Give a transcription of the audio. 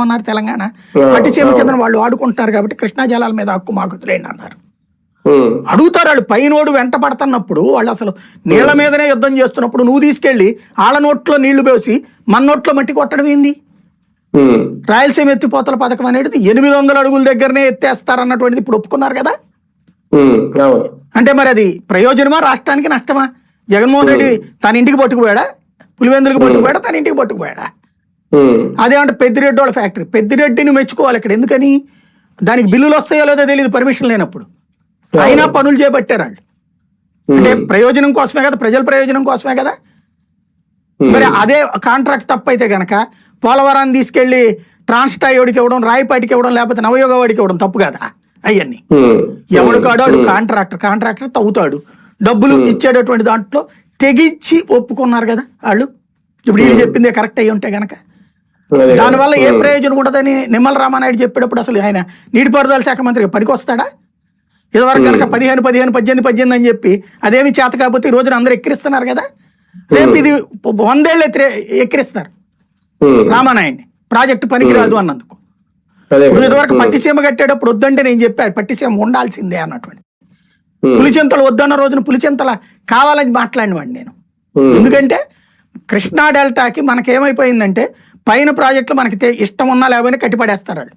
అన్నారు తెలంగాణ. పట్టిసీమ కింద వాళ్ళు ఆడుకుంటున్నారు కాబట్టి కృష్ణా జలాల మీద హక్కు మాకు వదిలేయండి అన్నారు. అడుగుతారు వాళ్ళు. పైనోడు వెంట పడుతున్నప్పుడు వాళ్ళు అసలు నీళ్ల మీదనే యుద్ధం చేస్తున్నప్పుడు నువ్వు తీసుకెళ్లి వాళ్ళ నోట్లో నీళ్లు పోసి మన నోట్లో మట్టి కొట్టడం ఏంది? రాయలసీమ ఎత్తిపోతల పథకం అనేది 800 అడుగుల దగ్గరనే ఎత్తేస్తారన్నటువంటిది ఇప్పుడు ఒప్పుకున్నారు కదా. అంటే మరి అది ప్రయోజనమా రాష్ట్రానికి నష్టమా? జగన్మోహన్ రెడ్డి తన ఇంటికి పట్టుకుపోయాడా? పులివెందులకు పట్టుకుపోయాడా? తన ఇంటికి పట్టుకుపోయాడా? అదేమంటే పెద్దిరెడ్డి వాళ్ళ ఫ్యాక్టరీ. పెద్దిరెడ్డిని మెచ్చుకోవాలి ఇక్కడ. ఎందుకని? దానికి బిల్లులు వస్తాయో లేదో తెలియదు పర్మిషన్ లేనప్పుడు. అయినా పనులు చేపట్టారు వాళ్ళు. అంటే ప్రయోజనం కోసమే కదా, ప్రజల ప్రయోజనం కోసమే కదా. మరి అదే కాంట్రాక్ట్ తప్పైతే గనక పోలవరాన్ని తీసుకెళ్లి ట్రాన్స్టాయోడికి ఇవ్వడం, రాయపాటికి ఇవ్వడం, లేకపోతే నవయోగ వాడికి ఇవ్వడం తప్పు కదా. అవన్నీ ఎవడు కాడాడు కాంట్రాక్టర్ తవ్వుతాడు, డబ్బులు ఇచ్చేటటువంటి దాంట్లో తెగించి ఒప్పుకున్నారు కదా వాళ్ళు. ఇప్పుడు వీళ్ళు చెప్పిందే కరెక్ట్ అయ్యి ఉంటే గనక దానివల్ల ఏ ప్రయోజనం ఉండదని నిమ్మల రామానాయుడు చెప్పేటప్పుడు అసలు ఆయన నీటిపారుదల శాఖ మంత్రిగా పనికొస్తాడా? ఇదివరకు కనుక 15 18 అని చెప్పి అదేమి చేత కాకపోతే ఈ రోజున అందరూ ఎక్కిరిస్తున్నారు కదా. రేపు ఇది 100 ఏళ్ళు ఎక్కిరిస్తారు రామానాయుడిని, ప్రాజెక్టు పనికిరాదు అన్నందుకు. ఇప్పుడు ఇదివరకు పట్టిసీమ కట్టేటప్పుడు వద్దంటే నేను చెప్పాను పట్టిసీమ ఉండాల్సిందే అన్నటువంటి. పులిచింతలు వద్దన్న రోజున పులిచింతల కావాలని మాట్లాడినవాడిని నేను. ఎందుకంటే కృష్ణా డెల్టాకి మనకేమైపోయిందంటే పైన ప్రాజెక్టులు మనకి ఇష్టం ఉన్నా లేకపోయినా కట్టిపడేస్తారు వాళ్ళు.